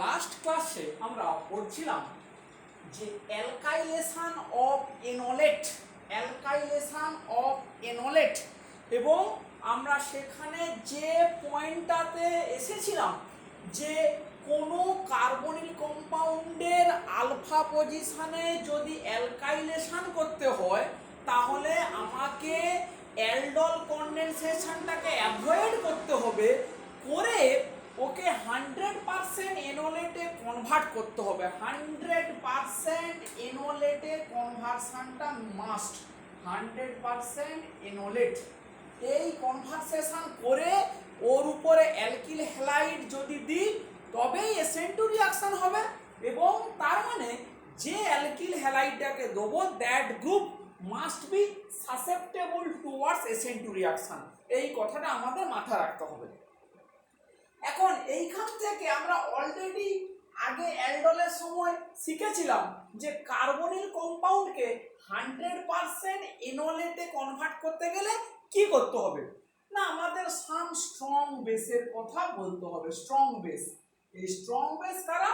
Last ক্লাসে আমরা পড়ছিলাম যে অ্যালকাইলেশন অফ এনোলেট এবং আমরা সেখানে যে পয়েন্টটাতে এসেছিলাম যে কোনো কার্বনিল কম্পাউন্ডের আলফা পজিশনে যদি অ্যালকাইলেশন করতে হয় তাহলে আমাকে অ্যালডল কনডেনসেশনটাকে অ্যাভয়েড করতে হবে, করে ওকে 100% এনোলেটে কনভার্ট করতে হবে। 100% এনোলেটে কনভার্সনটা মাস্ট। 100% এনোলেট এই কনভার্সেশন করে ওর উপরে অ্যালকিল হ্যালাইড যদি দিই তবেই SN2 রিঅ্যাকশন হবে, এবং তার মানে যে অ্যালকিল হ্যালাইডটাকে দেবো that group must be susceptible towards SN2 reaction. এই কথাটা আমাদের মাথায় রাখতে হবে। এখন এইখান থেকে আমরা অলরেডি আগে অ্যালডলের সময় শিখেছিলাম যে কার্বনিল কম্পাউন্ডকে 100% এনোলেটে কনভার্ট করতে গেলে কি করতে হবে না, আমাদের সাম স্ট্রং বেসের কথা বলতে হবে। স্ট্রং বেস, এই স্ট্রং বেস কারা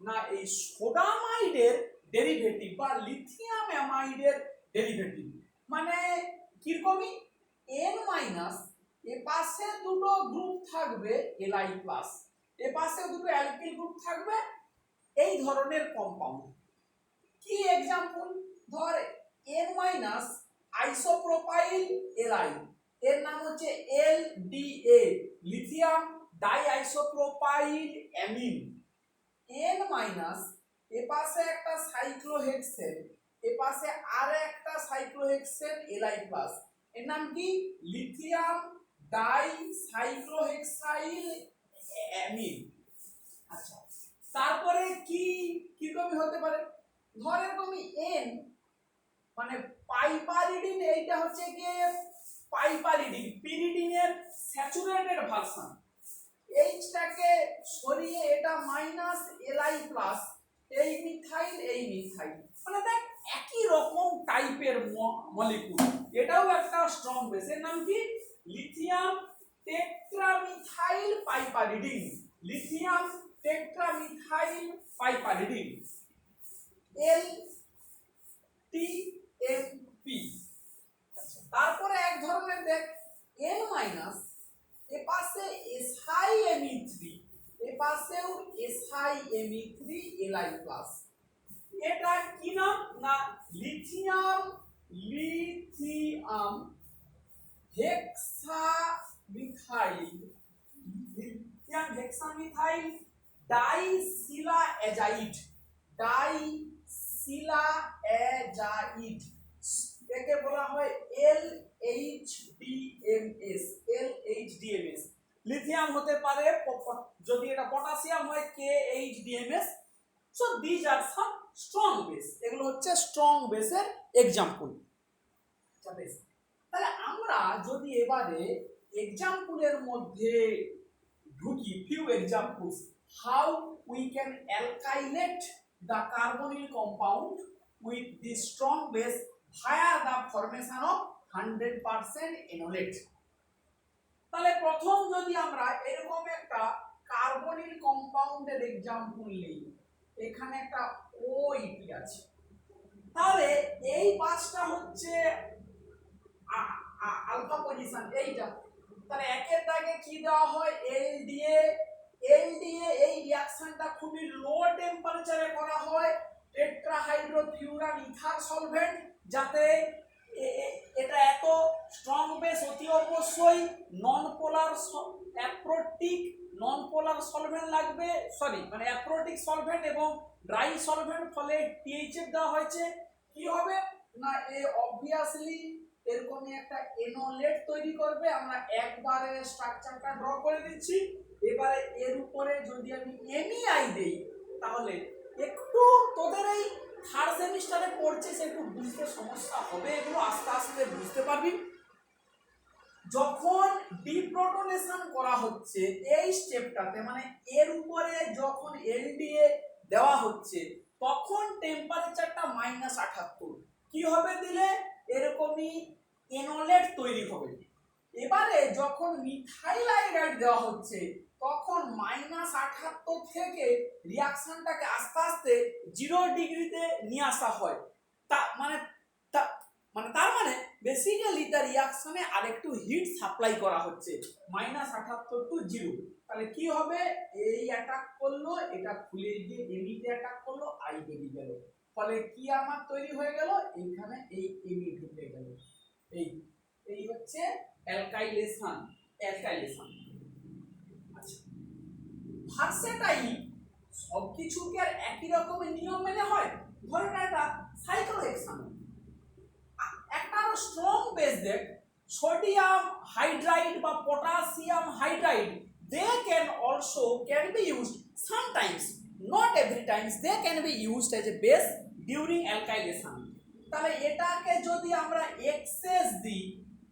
না, এই সোডামাইডের ডেরিভেটিভ বা লিথিয়াম অ্যামাইডের ডেরিভেটিভ। মানে কিরকমই N মাইনাস এ পাশে দুটো গ্রুপ থাকবে Li প্লাস, এ পাশে দুটো অ্যালকিল গ্রুপ থাকবে, এই ধরনের কম্পাউন্ড। কি এক্সাম্পল, ধর N মাইনাস আইসোপ্রোপাইল Li, এর নাম হচ্ছে LDA, lithium die isopropyl amine. N minus এ পাশে একটা সাইক্লোহেক্সেন, এ পাশে আর একটা সাইক্লোহেক্সেন Li প্লাস, এর নাম কি লিথিয়াম ডাই সাইক্লোহেক্সাইল অ্যামিন। আচ্ছা, তারপরে কি কিরকম হতে পারে, ধর এরকমই N মানে পাইপারিডিন, এইটা হচ্ছে কি পাইপারিডিন, পিরিডিনের স্যাচুরেটেড ভার্সন। এইচটাকে সরিয়ে এটা মাইনাস Li প্লাস, এই মিথাইল এই মিথাইল, মানে দেখ একই রকম টাইপের মলিকুল। এটাও একটা স্ট্রং বেস, এর নাম কি লিথিয়াম টেট্রামিথাইল পাইপারিডিন, লিথিয়াম টেট্রামিথাইল পাইপারিডিন LTMP। তারপরে এক ধরনের দেখ N মাইনাস এ পাশে SiMe3, এ পাশেও SiMe3 Li প্লাস, এটা কি নাম না লিথিয়াম হেক্সামিথাইল, লিথিয়াম হেক্সামিথাইল ডাইসিলাএজাইড, ডাইসিলাএজাইড, একে বলা হয় LHDMS। লিথিয়াম হতে পারে, যদি এটা পটাশিয়াম হয় KHDMS। So these are some strong base, এগুলো হচ্ছে স্ট্রং বেসের এক্সাম্পল। তাহলে আমরা যদি এবারে এক্সাম্পলের মধ্যে ঢুকি, few examples how we can alkylate the carbonyl compound with the strong base via the formation of 100% enolate। তাহলে প্রথম যদি আমরা এরকম একটা কার্বনিল কম্পাউন্ডের এক্সাম্পল নেই, এখানে একটা OEP আছে, তাহলে এই পাঁচটা হচ্ছে আলফা পজিশন এইটা, তাহলে একের দাগে কি দেওয়া হয় LDA। LDA এই রিঅ্যাকশনটা খুবই লো টেম্পারেচারে করা হয় টেট্রাহাইড্রোফিউরান ইথার সলভেন্ট, যাতে এটা এত স্ট্রং বেস অতি অবশ্যই নন পোলার সলভেন্ট লাগবে, মানে অ্যাপ্রোটিক সলভেন্ট এবং ড্রাই সলভেন্ট, ফলে THF দেওয়া হয়েছে। কি হবে না এ অবভিয়াসলি এরকমই একটা এনোলেট তৈরি করবে। আমরা একবারে স্ট্রাকচারটা ড্র করে দিচ্ছি। এবারে এর উপরে যদি আমি MEI দেই তাহলে একটু তোদের এই থার্ড সেমিস্টারে পড়ছিস, একটু বুঝতে সমস্যা হবে, এগুলো আস্তে আস্তে বুঝতে পারবি। যখন ডিপ্রোটনেশন করা হচ্ছে এই স্টেপটাতে, মানে এর উপরে যখন LDA দেওয়া হচ্ছে তখন টেম্পারেচারটা -78 কি হবে দিলে এরকমই এনোলেট তৈরি হবে। এবারে যখন মিথাইল আয়োডাইড দেওয়া হচ্ছে তখন -78 থেকে রিয়াকশনটাকে আস্তে আস্তে 0 ডিগ্রিতে নিয়ে আসা হয়। তার মানে বেসিক্যালি তার রিয়াকশনে আরেকটু হিট সাপ্লাই করা হচ্ছে -78 টু 0। তাহলে কি হবে, এই অ্যাটাক করলো, এটা খুলে গিয়ে এমিতে অ্যাটাক করলো, আই বেরিয়ে গেল। ফলে কি আমার তৈরি হয়ে গেল, এইখানে এই এমি ঢুকে গেল। এই হচ্ছে অ্যালকাইলেশন। আচ্ছা, ভার্সেটাইল সবকিছুকে আর একই রকমের নিয়ম মেনে হয়। ধরেন একটা সাইক্লোহেক্সান, একটা স্ট্রং বেস দেখ, সোডিয়াম হাইড্রাইড বা potassium hydride, they can be used sometimes, not every times, they can be used as a base during alkylation। তাহলে এটাকে যদি আমরা এক্সেস দিই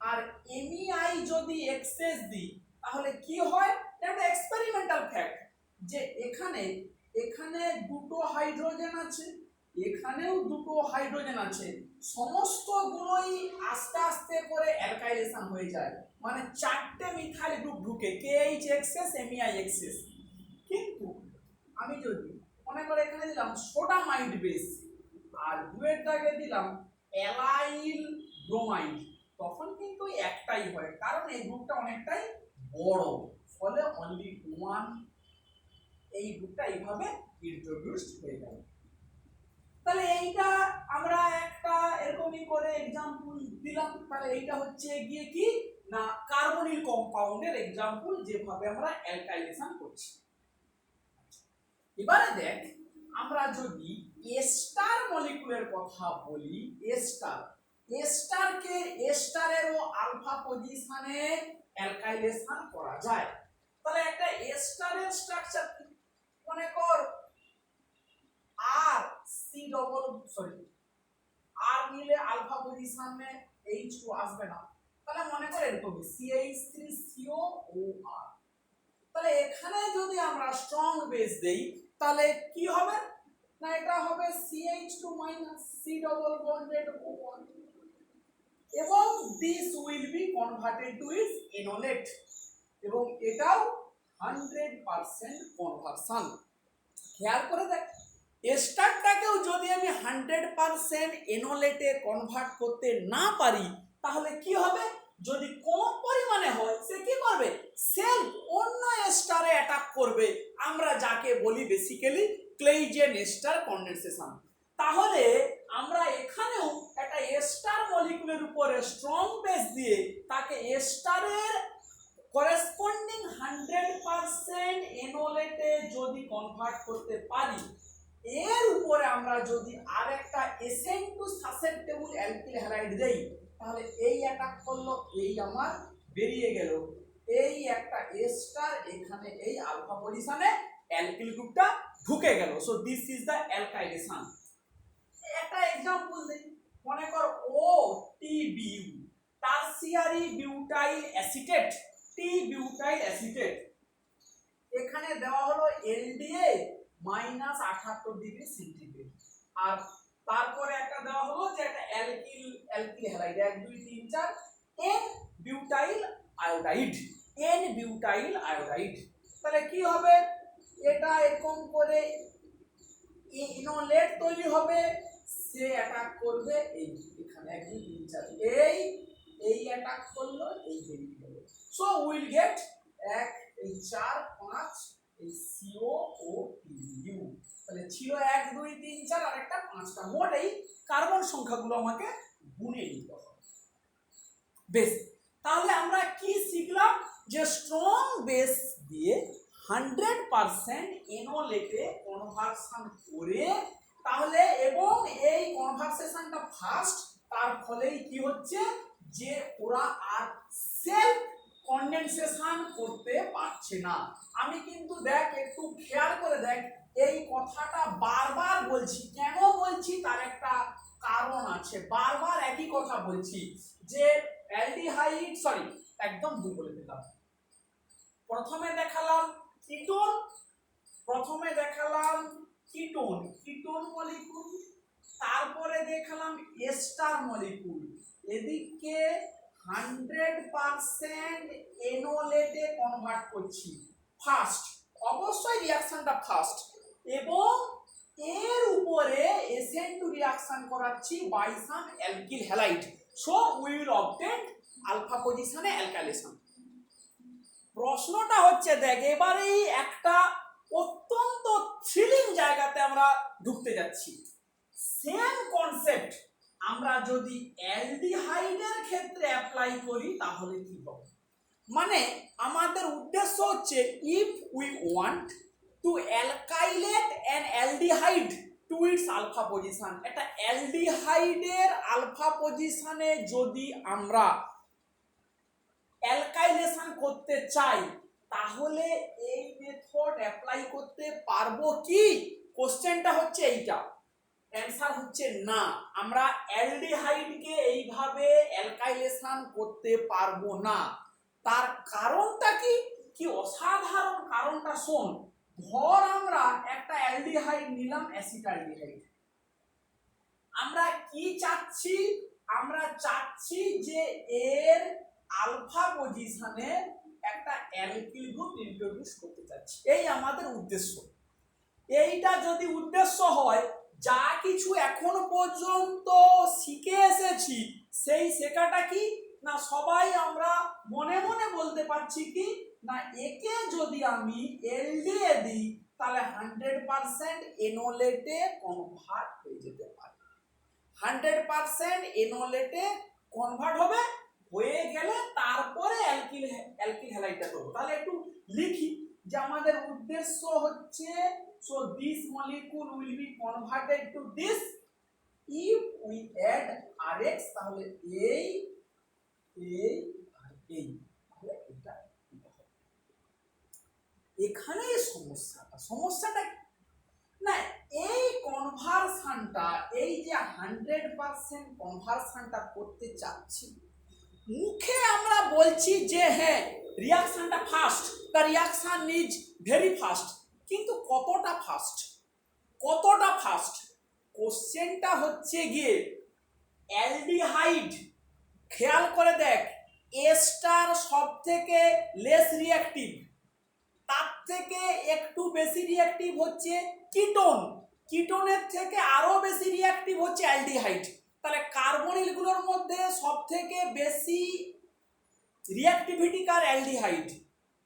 আর এমইআই যদি এক্সেস দিই তাহলে কি হয়, এটা এক্সপেরিমেন্টাল ফ্যাক্ট যে এখানে দুটো হাইড্রোজেন আছে, এখানেও দুটো হাইড্রোজেন আছে, সমস্তগুলোই আস্তে আস্তে করে অ্যালকাইলেশন হয়ে যায়, মানে 4টে মিথাইল গ্রুপ ঢুকে, KH এক্সেস MEI এক্সেস। কিন্তু আমি যদি মনে করে এখানে দিলাম সোডামাইড বেস আর দুয়ের দাগে দিলাম অ্যালাইল ব্রোমাইড, তখন কিন্তু একটাই হয়, কারণ এই গ্রুপটা অনেকটাই বড়, ফলে অনলি ওয়ান, এই গ্রুপটা এইভাবে ইন্ট্রোডিউসড হয়ে গেল। তাহলে এইটা আমরা একটা এরকমই করে एग्जांपल দিলাম। তাহলে এইটা হচ্ছে গিয়ে কি না কার্বনিল কম্পাউন্ডের एग्जांपल যেভাবে আমরা অ্যালকাইলেশন করছি। এবারে দেখ আমরা যদি এস্টার মলিকুলের কথা বলি, এস্টারকে এস্টারেরও আলফা পজিশনে অ্যালকাইলেশন করা যায়। তাহলে একটা এস্টারের স্ট্রাকচার মনে কর আর নিলে আলফা পজিশনে H2 আসবে না, তাহলে মনে করে এরকম CH3COOR। তাহলে এখানে যদি আমরা স্ট্রং বেস দেই তাহলে কি হবে না, এটা হবে CH2 C double bonded O1 এবং this will be converted to its enolate এবং এটাও 100% কনভার্সন। খেয়াল করে দেখ, এস্টারটাকেও যদি আমি 100% এনোলেটে কনভার্ট করতে না পারি তাহলে কি হবে, যদি কম পরিমাণে হয় সে কি করবে, সেলফ অন্য এস্টারে অ্যাটাক করবে, আমরা যাকে বলি বেসিক্যালি ক্লেইজেন এস্টার কনডেনসেশন। তাহলে আমরা এখানেও একটা এস্টার মলিকুলের উপরে স্ট্রং বেস দিয়ে তাকে এস্টারের করেসপন্ডিং 100% এনোলেটে যদি কনভার্ট করতে পারি, এর উপরে আমরা যদি আরেকটা SN2 সাসেপ্টেবল অ্যালকিল হ্যালাইড দেই তাহলে এই অ্যাটাক করলো, এই আমার বেরিয়ে গেল, এই একটা এস্টার এখানে এই আলফা পজিশনে অ্যালকিল গ্রুপটা ঢুকে গেল। So this is the alkylation. একটা एग्जांपल দেই, মনে কর OTBU tertiary butyl acetate, T butyl acetate, এখানে দেওয়া হলো LDA -78 ডিগ্রি সেন্টিগ্রেড, আর তারপরে একটা দেওয়া হলো যে একটা alkyl halide 1 2 3 4 N butyl iodide. তাহলে কি হবে, এটা এরকম করে ইনোলেট তৈরি হবে, সে অ্যাটাক করবে এখানে 1 2 3 4 এই অ্যাটাক করলো, এই বেরিয়ে গেল। সো উইল গেট 1 এই 4 5 এই COOTBU। তাহলে ছিল 1 2 3 4 আর একটা 5টা, মোট এই কার্বন সংখ্যাগুলো আমাকে গুণে নিতে হবে। বেশ, তাহলে আমরা কি শিখলাম, যে স্ট্রং বেস দিয়ে 100% এনোলেটে কনভার্সন করে, তাহলে এবং এই কনভার্সেশনটা ফাস্ট, তার ফলেই কি হচ্ছে যে ওরা আর সেলফ কনডেনসেশন করতে পারছে না। আমি কিন্তু দেখ একটু খেয়াল করে দেখ, এই কথাটা বারবার বলছি, কেন বলছি তার একটা কারণ আছে, বারবার একই কথা বলছি যে অ্যালডিহাইড, একদম ভুল বলে দিলাম, প্রথমে দেখালাম কিটোন মলিকুল, তারপরে দেখালাম এস্টার মলিকুল, এদিকে 100% এনোলেটে কনভার্ট করছি, ফাস্ট, অবশ্যই রিয়াকশনটা ফাস্ট, এবং এর উপরে SN2 রিয়াকশন করাচ্ছি by some alkyl halide, so we will obtain alpha পজিশনে অ্যালকাইলেশন। প্রশ্নটা হচ্ছে দেখ, এবারে একটা অত্যন্ত থ্রিলিং জায়গাতে আমরা ঢুকতে যাচ্ছি। সেম কনসেপ্ট আমরা যদি অ্যালডিহাইডের ক্ষেত্রে অ্যাপ্লাই করি তাহলে কি হবে? মানে আমাদের উদ্দেশ্য হচ্ছে if we want to alkylate an aldehyde to its alpha position, একটা অ্যালডিহাইডের আলফা পজিশনে যদি আমরা অ্যালকাইলেশন করতে চাই তাহলে এই মেথড অ্যাপ্লাই করতে পারবো কি? কোশ্চেনটা হচ্ছে এইটা, অ্যানসার হচ্ছে না, আমরা অ্যালডিহাইডকে এইভাবে অ্যালকাইলেশন করতে পারবো না। তার কারণটা কি? কি অসাধারণ কারণটা শোন। ধর আমরা একটা অ্যালডিহাইড নিলাম, অ্যাসিটালডিহাইড, আমরা কি চাচ্ছি? আমরা চাচ্ছি যে এর আলফা পজিশনে একটা অ্যালকিল গ্রুপ ইন্ট্রোডিউস করতে চাচ্ছি, এই আমাদের উদ্দেশ্য। এইটা যদি উদ্দেশ্য হয়, যা কিছু এখনো পর্যন্ত শিখে এসেছি সেই শেখাটা কি না, সবাই আমরা মনে মনে বলতে পারছি কি না, একে যদি আমি এলডিএ দিই তাহলে 100% এনোলেটে কনভার্ট হয়ে যেতে পারে, 100% এনোলেটে কনভার্ট হবে, হয়ে গেলে তারপরে অ্যালকিল হ্যালাইডটা করবো। তাহলে একটু লিখি যে আমাদের উদ্দেশ্য হচ্ছে, so this molecule will be converted to this if we add Rx, তাহলে এই আর এই, তাহলে এটা হবে। এখানে সমস্যাটা না, এই কনভার্সনটা, এই যে 100% কনভার্সনটা করতে চাচ্ছি, মুখে আমরা বলছি যে হ্যাঁ রিয়াকশনটা fast, the reaction is very fast, কিন্তু কতটা ফাস্ট? কোশ্চেনটা হচ্ছে গিয়ে অ্যালডিহাইড, খেয়াল করে দেখ, এ স্টার সব থেকে লেস রিঅ্যাক্টিভ, তার থেকে একটু বেশি রিঅ্যাক্টিভ হচ্ছে কিটোন, কিটোনের থেকে আরো বেশি রিঅ্যাক্টিভ হচ্ছে অ্যালডিহাইড। তাহলে কার্বনিলগুলোর মধ্যে সব থেকে বেশি রিঅ্যাক্টিভিটি কার? অ্যালডিহাইড।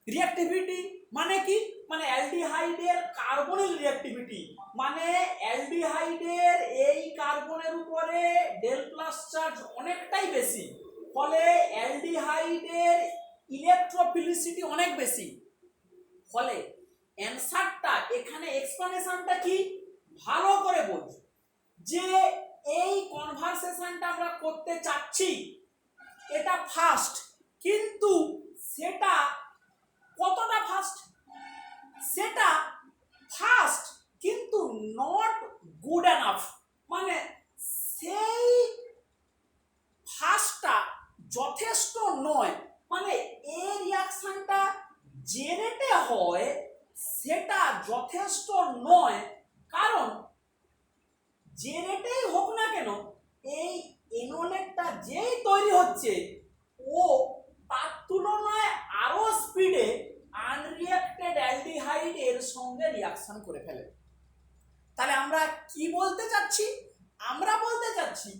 রিঅ্যাক্টিভিটি মানে কি? মানে অ্যালডিহাইডের কার্বনিল রিঅ্যাক্টিভিটি, মানে অ্যালডিহাইডের এই কার্বনের উপরে ডেল প্লাস চার্জ অনেকটাই বেশি, ফলে অ্যালডিহাইডের ইলেকট্রোফিলিসিটি অনেক বেশি। ফলে অ্যানসারটা এখানে এক্সপ্লেনেশনটা কি ভালো করে বোঝ, যে এই কনভারসেশনটা আমরা করতে চাচ্ছি এটা ফাস্ট, কিন্তু সেটা কতটা ফাস্ট? সেটা ফাস্ট কিন্তু নট গুড এনাফ, মানে সেই ফাস্টটা যথেষ্ট নয়, মানে এই রিয়াকশনটা যে রেটে হয় সেটা যথেষ্ট নয়। কারণ যে রেটেই হোক না কেন এই এনোলেটটা যেই তৈরি হচ্ছে ও তার তুলনায় আরো স্পিডে আনরিঅ্যাক্টেড অ্যালডিহাইড এর সঙ্গে রিয়াকশন করে ফেলে। তাহলে আমরা কি বলতে চাচ্ছি? আমরা বলতে চাচ্ছি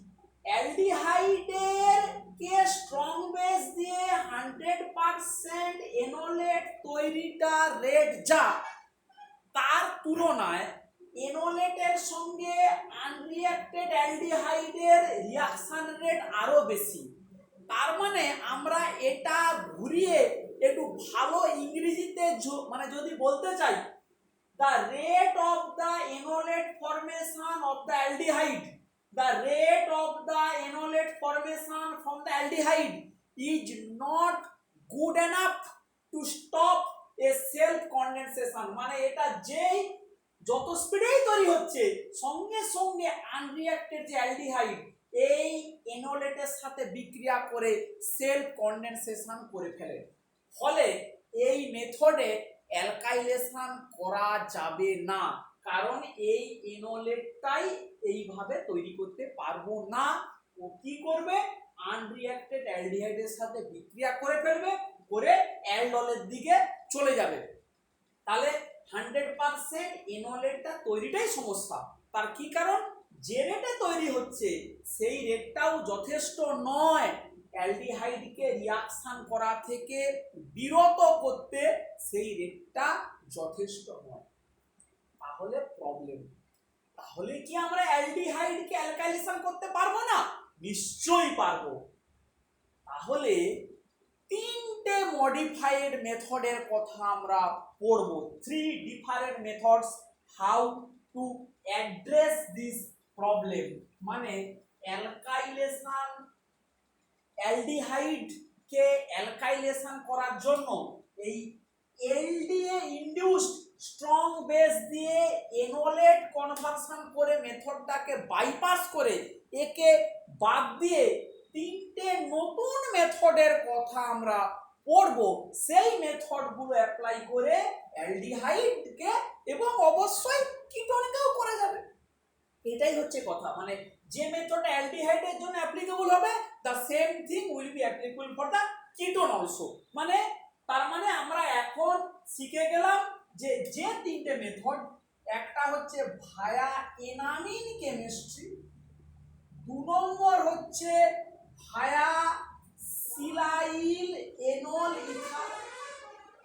অ্যালডিহাইডের কে স্ট্রং বেস দিয়ে 100% এনোলেট তৈরিটা রেট যা, তার তুলনায় এনোলেটের সঙ্গে আনরিঅ্যাক্টেড অ্যালডিহাইডের রিয়াকশন রেট আরো বেশি। তার মানে আমরা এটা ঘুরিয়ে একটু ভালো ইংরেজিতে মানে যদি বলতে চাই, the rate of the enolate formation of the aldehyde, the rate of the enolate formation from the aldehyde is not good enough to stop a self condensation, মানে এটা যেই যত স্পিডেই তৈরি হচ্ছে সঙ্গে সঙ্গে আনরিঅ্যাক্টেড যে অ্যালডিহাইড এই এনোলেটের সাথে বিক্রিয়া করে সেলফ কন্ডেনসেশন করে ফেলে। ফলে এই মেথডে অ্যালকাইলেশন করা যাবে না, কারণ এই এনোলেটটাই এইভাবে তৈরি করতে পারবো না। ও কি করবে? আনরিঅ্যাক্টেড অ্যালডিহাইডের সাথে বিক্রিয়া করে ফেলবে, করে অ্যালডলের দিকে চলে যাবে। তাহলে 100% এনলেটটা তৈরিটাই সমস্যা। তার কি কারণ? যে রেটে তৈরি হচ্ছে সেই রেটটাও যথেষ্ট নয় অ্যালডিহাইডকে রিয়াকশন করা থেকে বিরত করতে, সেই রেটটা যথেষ্ট নয়। তাহলে প্রবলেম। তাহলে কি আমরা অ্যালডিহাইডকে অ্যালকাইলেশন করতে পারবো না? নিশ্চয়ই পারবো। তাহলে তিনটে মডিফাইড মেথডের কথা আমরা পড়ব। 3 different methods how to address this problem, মানে অ্যালকাইলেশন, অ্যালডিহাইড কে অ্যালকাইলেশন করার জন্য এই এলডিএ ইনডিউসড স্ট্রং বেস দিয়ে এনোলেট কনভার্সন করে মেথডটাকে বাইপাস করে একে বাদ দিয়ে তিনটে নতুন মেথডের কথা আমরা পড়ব। সেই মেথডগুলো অ্যাপ্লাই করে অ্যালডিহাইডকে এবং অবশ্যই কিটোনকেও করা যাবে। এটাই হচ্ছে কথা, মানে যে মেথডটা অ্যালডিহাইডের জন্য অ্যাপ্লিকেবল হবে the same thing will be applicable for the ketone also। মানে তার মানে আমরা এখন শিখে গেলাম যে যে তিনটে মেথড, একটা হচ্ছে ভায়া এনামিন কেমিস্ট্রি, 2 নম্বর হচ্ছে ভায়া সিলাইল এনল ইথার,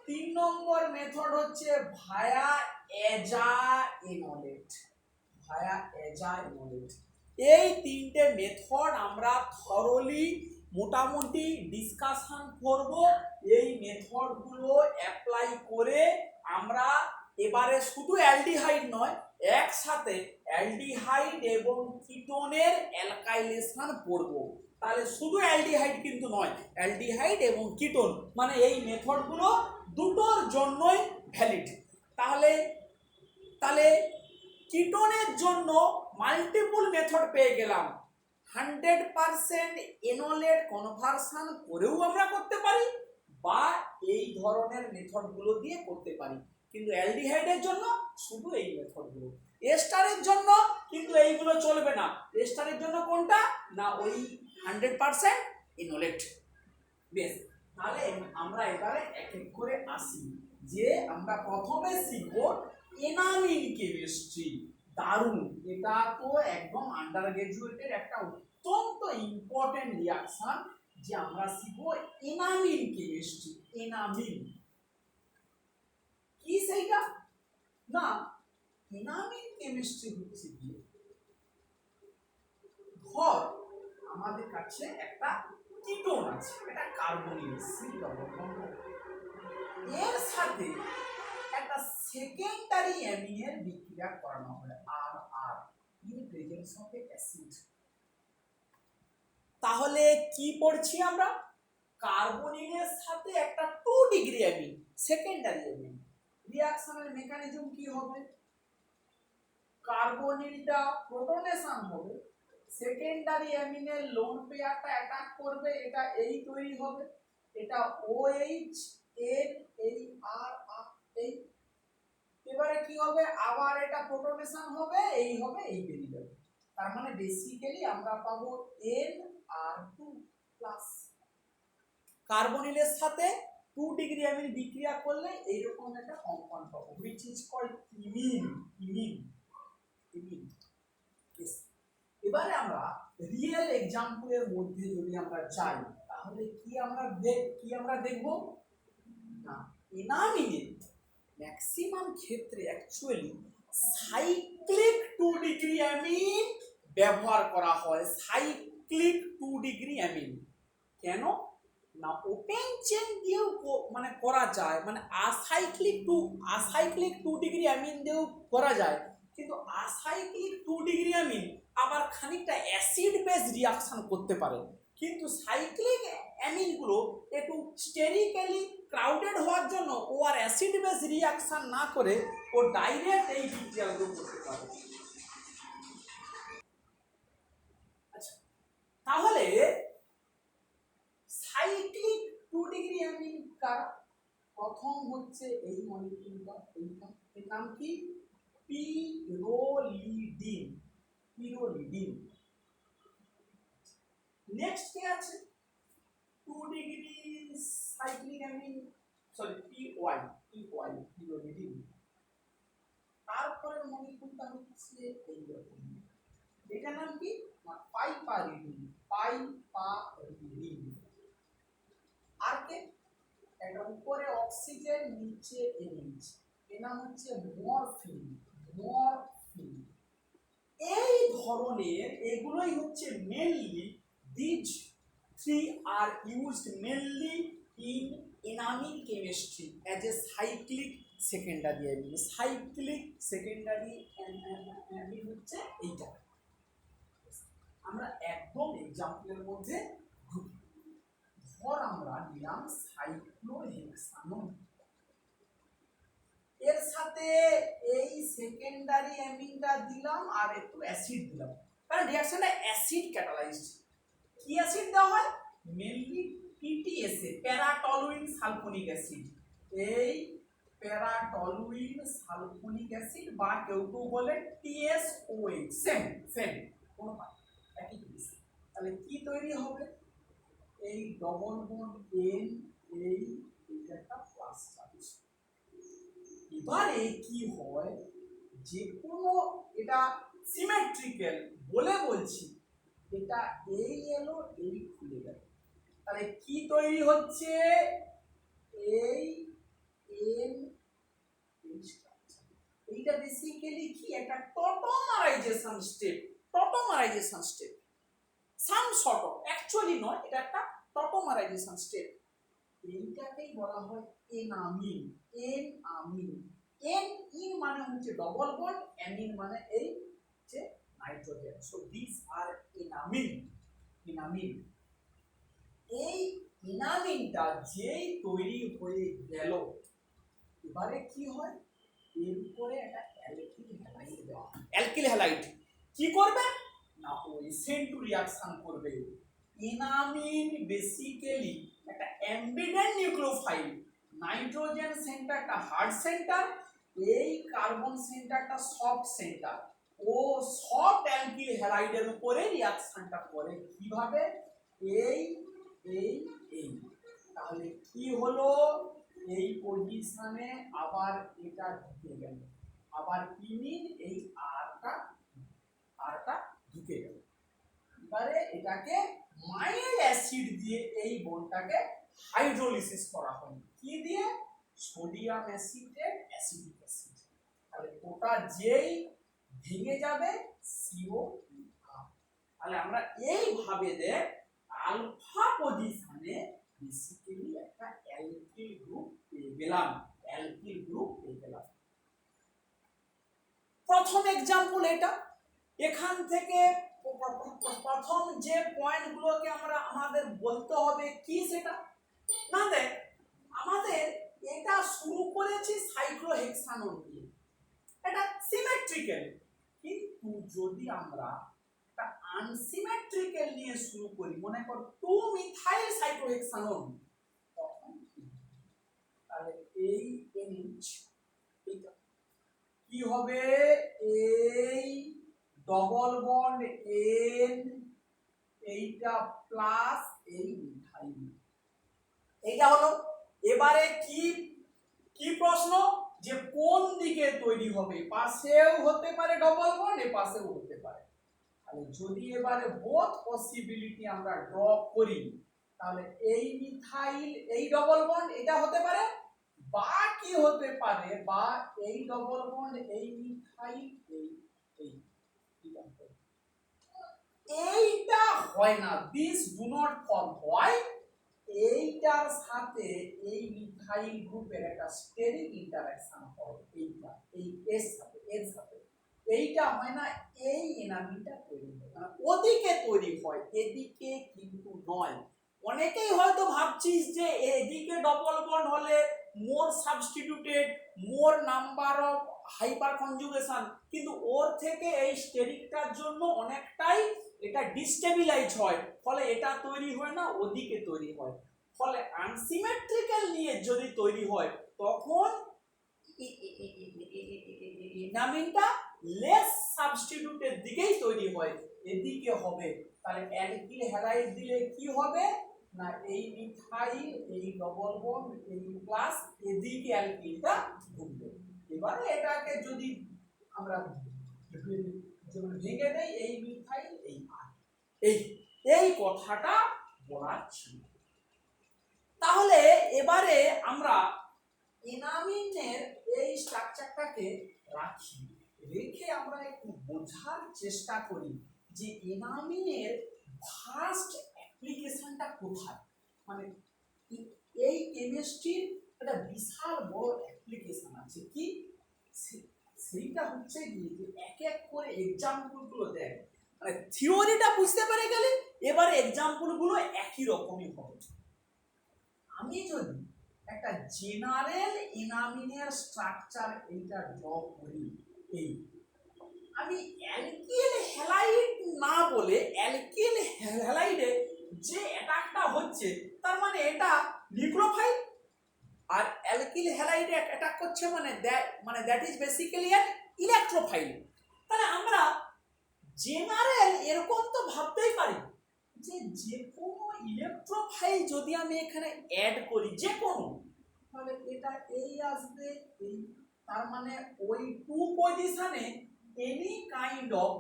3 নম্বর মেথড হচ্ছে ভায়া এজা এনোলেট, ভায়া এজা এনোলেট। এই তিনটে মেথড আমরা থরলি মোটামুটি ডিসকাশন করব। এই মেথডগুলো অ্যাপ্লাই করে আমরা এবারে শুধু অ্যালডিহাইড নয়, একসাথে অ্যালডিহাইড এবং কিটোনের অ্যালকাইলেশন পড়ব। তাহলে শুধু অ্যালডিহাইড কিন্তু নয়, অ্যালডিহাইড এবং কিটোন, মানে এই মেথডগুলো দুটোর জন্যই ভ্যালিড। তাহলে তাহলে কিটোনের জন্য মাল্টিপল মেথড পেয়ে গেলাম। 100% এনোলেট কনভার্সন করেও আমরা করতে পারি, বা এই ধরনের মেথডগুলো দিয়ে করতে পারি। কিন্তু অ্যালডিহাইডের জন্য শুধু এই মেথডগুলো। এস্টারের জন্য কিন্তু এইগুলো চলবে না। এস্টারের জন্য কোনটা? না ওই 100% এনোলেট। বেশ, তাহলে আমরা এবারে এক এক করে আসি। যে আমরা প্রথমে শিখব এনামিন কেমিস্ট্রি। দারুণ, এটা তো একদম আন্ডার গ্রাজুয়েটের একটা অত্যন্ত ইম্পর্টেন্ট রিয়াকশন যে আমরা শিখব এনামিন কেমিস্ট্রি। এনামিন কি সেইটা? না, এনামিন কেমিস্ট্রি হচ্ছে কি, ধর আমাদের কাছে একটা কিটোন আছে, এটা কার্বনিল সি ডবল বন্ড, এর সাথে একটা সেকেন্ডারি অ্যামিনের বিক্রিয়া করানো হয় আর আর in presence of a acid. তাহলে কি পড়ছি আমরা? কার্বনিলের সাথে একটা 2 ডিগ্রি অ্যামিন, সেকেন্ডারি অ্যামিন। রিঅ্যাকশনের মেকানিজম কি হবে? কার্বনিলটা প্রোটনেশন হবে, সেকেন্ডারি অ্যামিনের লোন পেয়ারটা অ্যাটাক করবে, এটা এই তৈরি হবে, এটা OH N এই আর আর এই। এবারে কি হবে? আবার এটা প্রোটনেশন হবে, এই হবে, এই বেরিয়ে যাবে। তার মানে বেসিক্যালি আমরা পাবো NR2+। কার্বনিলের সাথে 2 ডিগ্রি অ্যামিন বিক্রিয়া করলে এইরকম একটা কম্পাউন্ড পাবো, which is called ইমিন। ইমিন ইমিন। এবারে আমরা রিয়েল এক্সাম্পলের মধ্যে যদি আমরা যাই, তাহলে কি আমরা দেখব? না, এনামিনে ম্যাক্সিমাম ক্ষেত্রে অ্যাকচুয়ালি সাইক্লিক 2 ডিগ্রি অ্যামিন ব্যবহার করা হয়। সাইক্লিক 2 ডিগ্রি অ্যামিন কেন? না, ওপেন চেন দিয়েও মানে করা যায়, মানে আসাইক্লিক 2 ডিগ্রি অ্যামিন দিয়েও করা যায়, কিন্তু আসাইক্লিক 2 ডিগ্রি অ্যামিন আবার খানিকটা অ্যাসিড বেস রিঅ্যাকশন করতে পারে। কিন্তু সাইক্লিক অ্যামিনগুলো একটু স্টেরিক্যালি ক্রাউডেড হওয়ার জন্য ও আর অ্যাসিড বেস রিঅ্যাকশন না করে ও ডাইরেক্ট এই বিক্রিয়াগুলো করতে পারে। আচ্ছা, তাহলে সাইক্লিক 2 ডিগ্রি অ্যামিন কার? প্রথম হচ্ছে এই মলিকিউলটা, এইটা, এর নাম কি? পিরোলিডিন। পিরোলিডিন। নেক্সট কি আছে? 2 degree cyclic amine, sorry PY, equal periodic. তারপরে মলিকুলটা হচ্ছে এইরকম, এটার নাম কি না পাইপারিডিন, পাইপারিডিন। আর কে এটা উপরে অক্সিজেন নিচে NH, এর নাম হচ্ছে মরফিন, মরফিন। এই ধরনের এগুলোই হচ্ছে mainly, these three are used mainly in enamine chemistry as a cyclic secondary amine. Cyclic secondary amine হচ্ছে এইটা। আমরা একদম এক্সাম্পলের মধ্যে ঢুকি। ধর আমরা নিলাম সাইক্লোহেক্সানোন, এর সাথে এই সেকেন্ডারি অ্যামিনটা দিলাম আর একটু অ্যাসিড দিলাম, কারণ রিঅ্যাকশনটা অ্যাসিড ক্যাটালাইজড। কি অ্যাসিড দেওয়া হয়? Mainly PTSA, para toluene sulfonic acid. এই প্যারাটলুইন সালফোনিক অ্যাসিড বা কেউ কেউ বলে TSOH, সেম সেম কোনো একই জিনিস। তাহলে কি তৈরি হবে? এই ডবল বন্ড N, এই একটা প্লাস চার্জ। এবারে কি হয়, যে কোনো এটা সিমেট্রিক্যাল বলে বলছি, এটা এই এলো এই খুলে গেল, তাহলে কি তৈরি হচ্ছে? এই এন এইটা বেসিক্যালি কি একটা tautomerisation step, tautomerisation step, some sort of, actually নয়, এটা একটা টটোমারাইজেশন স্টেপ। এইটাকেই বলা হয় এনামিন, এনামিন। এন ইন মানে হচ্ছে ডবল বন্ড, অ্যামিন মানে এই যে নাইট্রোজেন। সো দিস আর এনামিন, এনামিন। এই এনামিনটা যেই তৈরি হয়ে গেল, এবারে কি হয়, এর উপরে একটা অ্যালকিল হ্যালাইড দেওয়া। অ্যালকিল হ্যালাইড কি করবে না, ওই সেন্টু রিঅ্যাকশন করবে। এনামিন বেসিক্যালি একটা এমবিডেন্ট নিউক্লিওফাইল, নাইট্রোজেন সেন্টারটা হার্ড সেন্টার, এই কার্বন সেন্টারটা সফট সেন্টার। ও সফট অ্যালকিল হ্যালাইডের উপরে রিঅ্যাকশনটা করে কিভাবে? এই এই এই তাহলে কি হলো, এই পজিশনে আবার এটা ঢুকে গেল, আবার ইমিন এই আরটা ঢুকে গেল। এবারে এটাকে মাইল্ড অ্যাসিড দিয়ে এই বন্ডটাকে হাইড্রোলিসিস করা হয়। কি দিয়ে? Sodium acetate acetic acid. তাহলে ওটা যেই ভেঙে যাবে CO। তাহলে আমরা এইভাবে দেখ আলফা পজিশনে বেসিক্যালি একটা অ্যালকিল গ্রুপ পেয়ে গেলাম, অ্যালকিল গ্রুপ পেয়ে গেলাম। প্রথম एग्जांपल এটা। এখান থেকে প্রথম যে পয়েন্টগুলোকে আমরা আমাদের বলতে হবে কি সেটা না, দেখ আমাদের এটা শুরু করেছি সাইক্লোহেক্সানোন দিয়ে, এটা সিমেট্রিক্যাল। কিন্তু যদি আমরা একটা আনসিমেট্রিক্যাল নিয়ে শুরু করি, মনে কর 2 মিথাইল সাইক্লোহেক্সানোন, তখন তাহলে এই NH এটা কি হবে? এই ডবল বন্ড N, এইটা প্লাস এই মিথাইল, এইটা হলো। এবারে কি কি প্রশ্ন, যে কোন দিকে তৈরি হবে? পাশেও হতে পারে ডবল বন্ড, এ পাশেও হতে পারে। তাহলে যদি এবারে বোথ পসিবিলিটি আমরা ড্র করি, তাহলে এই মিথাইল এই ডবল বন্ড এটা হতে পারে, বা কি হতে পারে, বা এই ডবল বন্ড এই মিথাইল এই এইটা হয় না, দিস ডু নট ফর্ম। হয় এইটার সাথে এই মিথাইল গ্রুপের একটা স্টেরিক ইন্টারঅ্যাকশন হয়, এইটা এই এর সাথে এইটা হয় না, এই এনামিনটা তৈরি হয়, মানে ওদিকে তৈরি হয়, এদিকে কিন্তু নয়। অনেকেই হয়তো ভাবছিস যে এদিকে ডবল বন্ড হলে more substituted, more number of hyperconjugation, কিন্তু ওর থেকে এই স্টেরিকটার জন্য অনেকটাই এটা ডিস্টেবিলাইজ হয়, ফলে এটা তৈরি হয় না, ওদিকে তৈরি হয়। ফলে আনসিমেট্রিক্যাল নিয়ে যদি তৈরি হয়, তখন এনামিনটা লেস সাবস্টিটিউটের দিকেই তৈরি হয়, এদিকে হবে। তাহলে অ্যালকিল হ্যালাইড দিলে কি হবে না এই মিথাইল এই ডবল বন্ড এই প্লাস এদিকে অ্যালকিনটা ঢুকবে। এবারে এটাকে যদি আমরা যেমন ভেঙে দেই এই মিথাইল এই আর এই এই কথাটা বলার ছিল। তাহলে এবারে আমরা এনামিনের এই স্ট্রাকচারটাকে রাখি, রেখে আমরা একটু বোঝার চেষ্টা করি যে এনামিনের ফার্স্ট অ্যাপ্লিকেশনটা কোথায়। মানে এই কেমিস্ট্রির একটা বিশাল বড় অ্যাপ্লিকেশন আছে, কি সেইটা হচ্ছে গিয়ে যে এক এক করে এক্সাম্পলগুলো দেয়। মানে থিওরিটা বুঝতে পেরে গেলে এবারে এক্সাম্পলগুলো একই রকমই হবে। আমি যদি একটা জেনারেল এনামিনের স্ট্রাকচার এইটা ড্র করি, এই আমি অ্যালকিল হ্যালাইড না বলে অ্যালকিল হ্যালাইডে যে অ্যাটাকটা হচ্ছে তার মানে এটা নিউক্লিওফাইল, আর অ্যালকিল হ্যালাইডে অ্যাটাক করছে মানে that is basically an electrophile. তাহলে আমরা জেনারেল এরকম তো ভাবতেই পারি যে যে কোনো ইলেকট্রোফাইল যদি আমি এখানে অ্যাড করি যে কোনো, তাহলে এটা এই আসবে এই, তার মানে ওই টু পজিশনে এনি কাইন্ড অফ,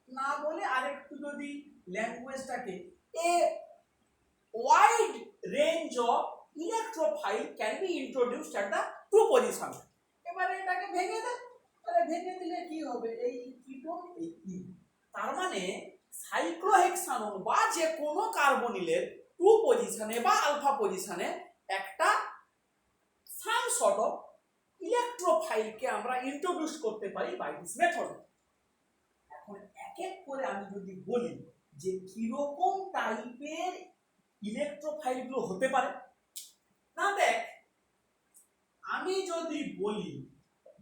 না বলে আরেকটু যদি ল্যাঙ্গুয়েজটাকে a wide range of electrophile can be introduced at the two position. এবারে এটাকে ভেঙে দেয়, তাহলে ভেঙে দিলে কি হবে এই কিটোন এই ই, তার মানে সাইক্লোহেক্সানন বা যে কোনো কার্বনিলের টু পজিশনে বা আলফা পজিশনে একটা সাম সর্ট অফ ইলেকট্রোফাইলকে আমরা ইন্ট্রোডিউস করতে পারি বাই দিস মেথড। এখন এক এক করে আমি যদি বলি যে কিরকম টাইপের ইলেকট্রোফাইলগুলো হতে পারে, না দেখ আমি যদি বলি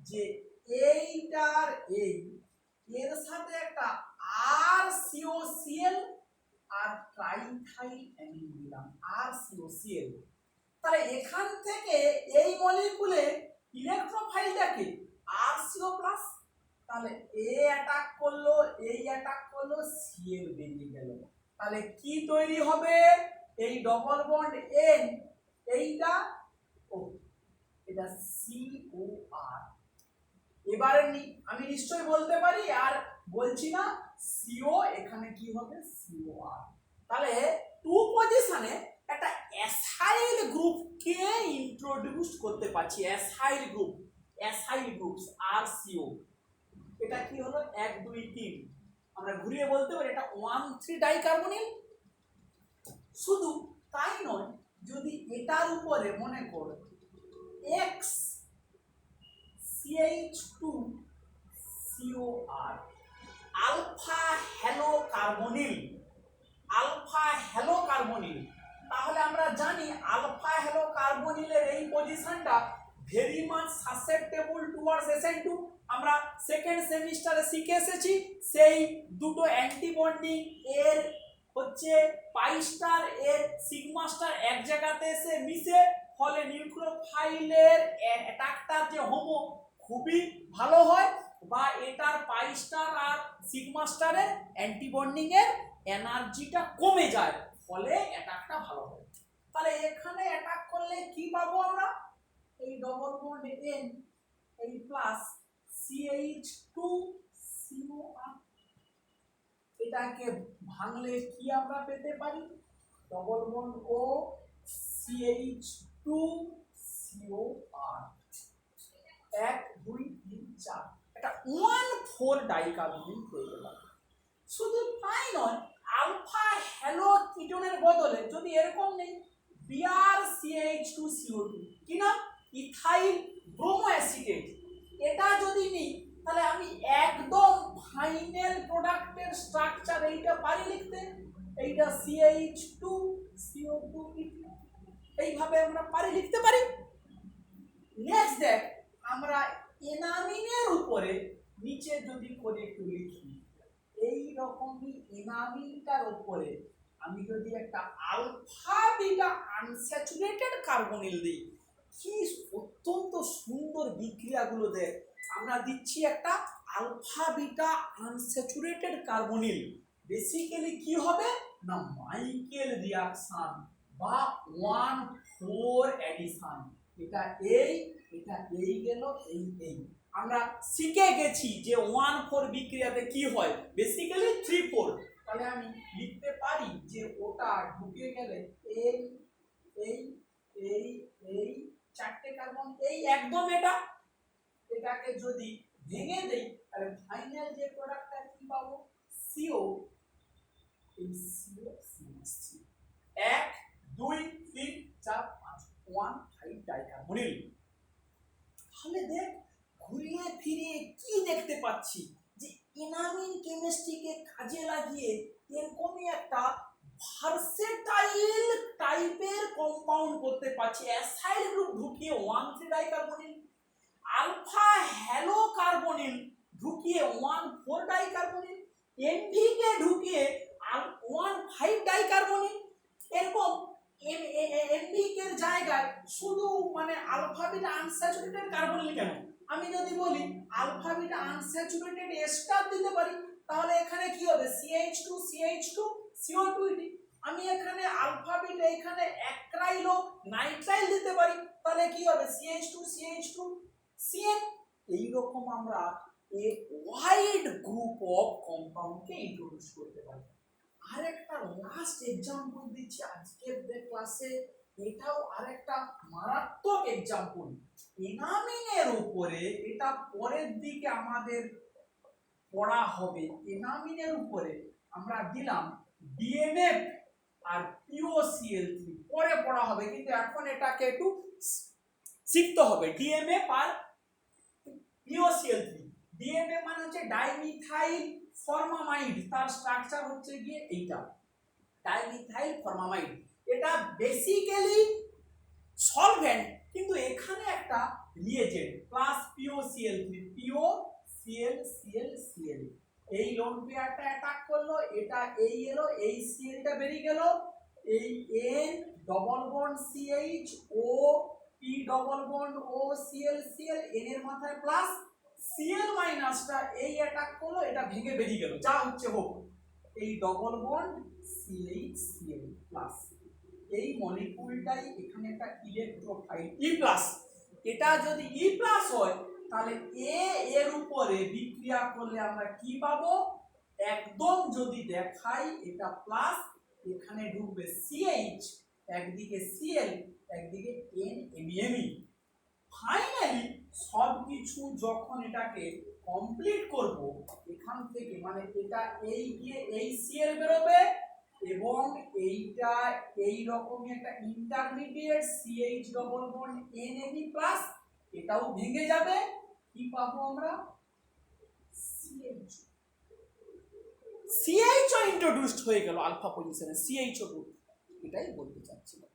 যে এইটার এই এর সাথে একটা RCOCl আর ট্রাইথাইল অ্যামিন দিলাম RCOCl, তাহলে এখান থেকে এই মলিকুলে ইলেকট্রোফাইলটাকে RCO প্লাস, তাহলে এ অ্যাটাক করলো এই অ্যাটাক করলো Cl বেরিয়ে গেল, তাহলে কি তৈরি হবে এই ডবল বন্ড N এইটা ও এটা COR। এবারে আমি নিশ্চয়ই বলতে পারি আর বলছি না CO এখানে কি হবে COR, তাহলে টু পজিশনে একটা অ্যাসাইল গ্রুপকে ইন্ট্রোডিউস করতে পারছি, অ্যাসাইল গ্রুপস RCO। এটা কি হলো 1 2 3, আমরা ঘুরিয়ে বলতে পারি এটা 1,3 ডাইকার্বনিল। শুধু তাই নয়, যদি এটার উপরে মনে করো X CH2 COR alpha halo carbonyl, তাহলে আমরা জানি আলফা হ্যালো কার্বনিলের এই পজিশনটা very much susceptible towards SN2। আমরা সেকেন্ড সেমিস্টারে শিখে এসেছি সেই দুটো অ্যান্টিবন্ডিং এর হচ্ছে পাই স্টার এর সিগমা স্টার এক জায়গাতে এসে মিশে, ফলে নিউক্লিওফাইলের অ্যাটাকটা যে হোমো খুবই ভালো হয়, বা এটার পাই স্টার আর সিগমা স্টারের অ্যান্টিবন্ডিং এর এনার্জিটা কমে যায়, ফলে অ্যাটাকটা ভালো হয়। তাহলে এখানে অ্যাটাক করলে কি পাবো আমরা এই ডবল বন্ড N এই প্লাস CH2 COR, এটাকে ভাঙলে কি আমরা পেতে পারি double bond O CH2 COR 1 2 3 4, এটা 1,4 ডাইকার্বনিল হয়ে গেল। শুধু তাই নয়, আলফা হ্যালো কিটোনের বদলে যদি এরকম নেই BrCH2CO2 কি না ইথাইল ব্রোমো অ্যাসিটেট, এটা যদি নিই তাহলে আমি একদম ফাইনাল প্রোডাক্টের স্ট্রাকচার এইটা পারি লিখতে, এইটা CH2CO2 এইভাবে আমরা পারি লিখতে পারি। নেক্সট দেখ আমরা এনামিনের উপরে নিচে যদি করে একটু লিখি, এই রকমই এনামিনটার উপরে আমি যদি একটা আলফা বিটা আনস্যাচুরেটেড কার্বনিল দিই, কি অত্যন্ত সুন্দর বিক্রিয়াগুলো দেয়। আমরা দিচ্ছি একটা alpha beta unsaturated carbonyl, basically কি হবে না মাইকেল রিঅ্যাকশন বা 1,4 অ্যাডিশন। এটা এই গেল এই আমরা শিখে গেছি যে 1,4 বিক্রিয়াতে কি হয়, বেসিক্যালি 3,4। তাহলে আমি লিখতে পারি যে ওটা ঢুকে গেলে এই এই এই এই চারটে কার্বন এই একদম এটাকে যদি ভেঙে দেই তাহলে ফাইনাল যে প্রোডাক্টটা কি পাবো, CO। এই CO CH3 1 2 3 4 5 1,5 ডাইকার্বনিল। তাহলে দেখ ঘুরিয়ে ফিরিয়ে কি দেখতে পাচ্ছি যে এনামিন কেমিস্ট্রিকে কাজে লাগিয়ে এরকমই একটা ভার্সেটাইল টাইপের কম্পাউন্ড করতে পারছি। অ্যাসাইল গ্রুপ ঢুকিয়ে 1,3 ডাইকার্বনিল, আলফা হ্যালো কার্বনিল ঢুকিয়ে 1,4 ডাইকার্বনিল, এনভিকে ঢুকিয়ে 1,5 ডাইকার্বনিল। এরকম এনভিকে এর জায়গায় শুধু মানে আলফা বিটা আনস্যাচুরেটেড কার্বনিল কেন, আমি যদি বলি আলফা বিটা আনস্যাচুরেটেড এস্টার দিতে পারি তাহলে এখানে কি হবে, CH2 CH2 CO2 এটি। আমি এখানে আলফা বিটা এখানে অ্যাক্রাইলো নাইট্রাইল দিতে পারি তাহলে কি হবে, CH2 CH2 CN। এই রকম আমরা এ ওয়াইড গ্রুপ অফ কম্পাউন্ডকে ইন্ট্রোডিউস করতে পারি। আরেকটা লাস্ট एग्जांपल দিচ্ছি আজকের ক্লাসে, এটাও আরেকটা মারাত্মক एग्जांपल এনামিনের উপরে। এটা পরের দিকে আমাদের পড়া হবে। এনামিনের উপরে আমরা দিলাম DMF আর POCl3 পরে পড়া হবে, কিন্তু এখন এটাকে একটু শিখতে হবে। DMF আর POCl3, DMF মানে হচ্ছে ডাইমিথাইল ফরমামাইড, তার স্ট্রাকচার হচ্ছে গিয়ে এইটা ডাইমিথাইল ফরমামাইড। এটা বেসিক্যালি সলভেন্ট, কিন্তু এখানে একটা রিয়েজেন্ট প্লাস POCl3 POCl এই লোন পেয়ারটা অ্যাটাক করলো, এটা এই এলো, এই Clটা বেরিয়ে গেল, এই N double bond CH O P double bond O Cl N এর মাথায় প্লাস Cl মাইনাসটা এই অ্যাটাক করলো, এটা ভেঙে বেরিয়ে গেল, যা হচ্ছে হোক। এই double bond CH Cl plus এই মলিকিউলটাই এখানে একটা ইলেকট্রোফাইল E প্লাস। এটা যদি E প্লাস হয় তাহলে এর উপরে বিক্রিয়া করলে আমরা কি পাবো, একদম যদি দেখাই এটা প্লাস, এখানে ঢুকবে CH, একদিকে Cl একদিকে NMeMe। ফাইনালি সবকিছু যখন এটাকে কমপ্লিট করব এখান থেকে, মানে এটা এই গিয়ে এই Cl বেরোবে এবং এইটা এই রকমই একটা intermediate CH double bond NMe plus, এটাও ভেঙে যাবে, কি পাবো আমরা, CH ইন্ট্রোডিউসড হয়ে গেল আলফা পজিশনে, CH গ্রুপ। এটাই বলতে চাচ্ছিলাম।